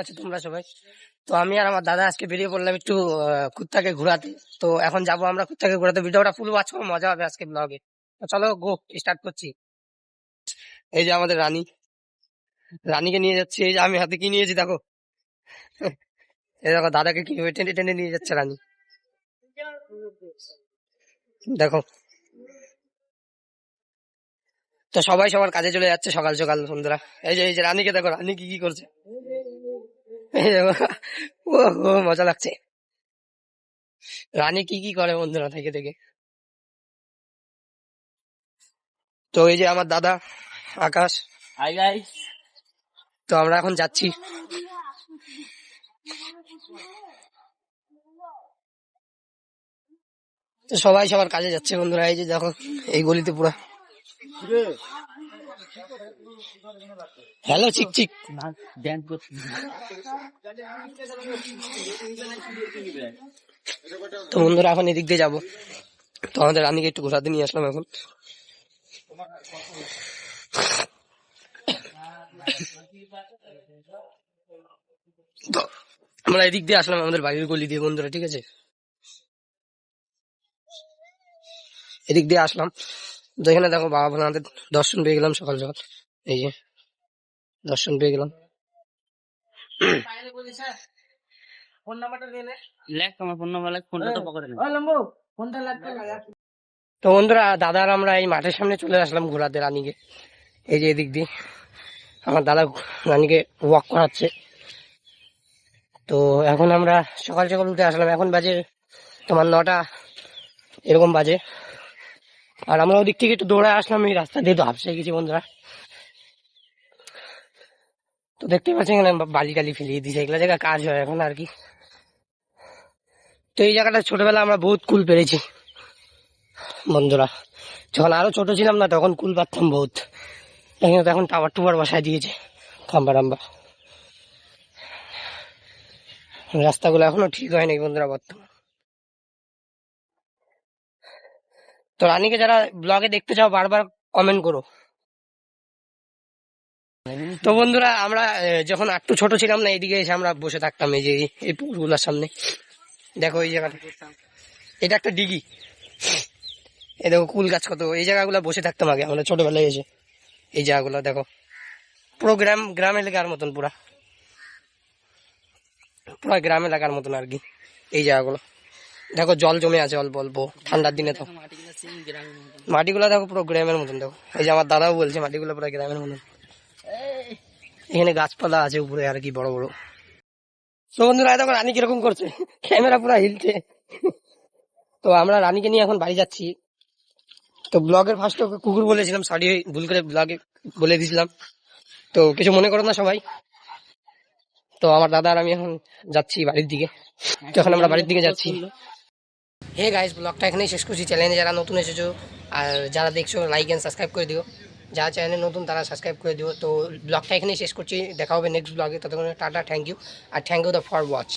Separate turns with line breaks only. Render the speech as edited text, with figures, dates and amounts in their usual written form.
আছো তোমরা সবাই? তো আমি আর আমার দাদা আজকে বেরিয়ে পড়লাম একটু কুত্তাকে ঘোরাতে। তো এখন যাবো আমরা কুত্তাকে ঘোরাতে, ভিডিওটা ফুল ওয়াচ করো, মজা হবে আজকে ব্লগে। তো চলো গো, স্টার্ট করছি। এই যে আমাদের রানী, রানীকে নিয়ে যাচ্ছি। এই যে আমি হাতে কি নিয়েছি দেখো, এই দেখো দাদাকে কিভাবে টেনে টেনে নিয়ে যাচ্ছে রানী, দেখো। তো সবাই সবার কাজে চলে যাচ্ছে সকাল সকাল বন্ধুরা। এই যে রানীকে দেখো, রানী কি কি করছে, এই দেখো। ও ও, মজা লাগছে রানী কি কি করে বন্ধুরা থেকে থেকে। তো এই যে আমার দাদা আকাশ।
Hi guys.
তো আমরা এখন যাচ্ছি। তো সবাই সবার কাজে যাচ্ছে বন্ধুরা। এই যে দেখো, এই গলিতে পুরো হ্যালো চিক চিক।
ড্যান্স করছি।
তো বন্ধুরা এখন এদিক দিয়ে যাবো। তো আমাদের রানীকে একটু ঘোরাতে নিয়ে আসলাম এখন। তো আমরা এদিক দিয়ে আসলাম আমাদের বাড়ির গলি দিয়ে বন্ধুরা, ঠিক আছে। এদিক দিয়ে আসলাম, তো এখানে দেখো বাবা ভোলানাথের দর্শন পেয়ে গেলাম সকাল সকাল। এই যে দর্শন পেয়ে গেলাম। ফোন নাম্বারটা নিয়ে নে।
লেখ তোমার ফোন নাম্বার, লেখ, ফোনটা তো পকেটে নেই।
তো বন্ধুরা দাদা আর আমরা এই মাঠের সামনে চলে আসলাম ঘোরাতে রানীকে। এই যে এদিক দিয়ে আমার দাদা রানীকে ওয়াক করাচ্ছে। তো এখন আমরা সকাল সকাল উঠে আসলাম, এখন বাজে তোমার 9টা এরকম বাজে। আর আমরা ওদিক থেকে একটু দৌড়ে আসলাম, এই রাস্তা দিয়ে তো হাফসে গেছি বন্ধুরা। তো দেখতে পাচ্ছি এখানে বালি টালি ফেলিয়ে দিয়েছে, এগুলো জায়গায় কাজ হয় এখন আর কি। তো এই জায়গাটা ছোটবেলা আমরা বহুত কুল পেরেছি বন্ধুরা। যখন আরো ছোট ছিলাম না তখন কুল পারতাম বহুত। এখানে তো এখন টাওয়ার টুবার বসায় দিয়েছে, খাম্বা টাম্বা। রাস্তাগুলো এখনো ঠিক হয়নি বন্ধুরা বর্তমান। তো রানীকে যারা ব্লগে দেখতে চাও বারবার কমেন্ট করো। তো বন্ধুরা আমরা যখন একটু ছোট ছিলাম না, এইদিকে এসে আমরা বসে থাকতাম এই যে এই পুকুরগুলোর সামনে। দেখো এই জায়গাটা, এটা একটা ডিগি। এই দেখো কুল গাছ কত, এই জায়গাগুলো বসে থাকতাম আগে আমরা ছোটবেলায় এসে। এই জায়গাগুলো দেখো পুরো গ্রাম গ্রাম এলাকার মতন, পুরা পুরো গ্রাম এলাকার মতন আর কি। এই জায়গাগুলো দেখো জল জমে আছে অল্প অল্প, ঠান্ডার দিনে তো মাটিগুলো দেখো পুরো গ্রামের মতন। দেখো এই যে আমার দাদাও বলছে মাটিগুলো পুরো গ্রামের মতন। এখানে গাছপালা আছে উপরে আর কি বড় বড়। তো বন্ধুরা দেখো রানী কিরকম করছে, ক্যামেরা পুরো হিলছে। তো আমরা রানীকে নিয়ে এখন বাড়ি যাচ্ছি। তো ব্লগের ফার্স্টে ওকে কুকুর বলেছিলাম, সরি ভুল করে ব্লগে বলে দিয়েছিলাম, তো কিছু মনে করো না সবাই। তো আমার দাদা আর আমি এখন যাচ্ছি বাড়ির দিকে। তো এখন আমরা বাড়ির দিকে যাচ্ছি। হে গাইস, ব্লগটা এখানেই শেষ করছি। চ্যানেলে যারা নতুন এসেছো আর যারা দেখছো লাইক এন্ড সাবস্ক্রাইব করে দিও, যারা চ্যানেলে নতুন তারা সাবস্ক্রাইব করে দিও। তো ব্লগটা এখানেই শেষ করছি, দেখা হবে নেক্সট ব্লগে। ততক্ষণ টাটা, থ্যাংক ইউ, আর থ্যাংক ইউ ফর ওয়াচ।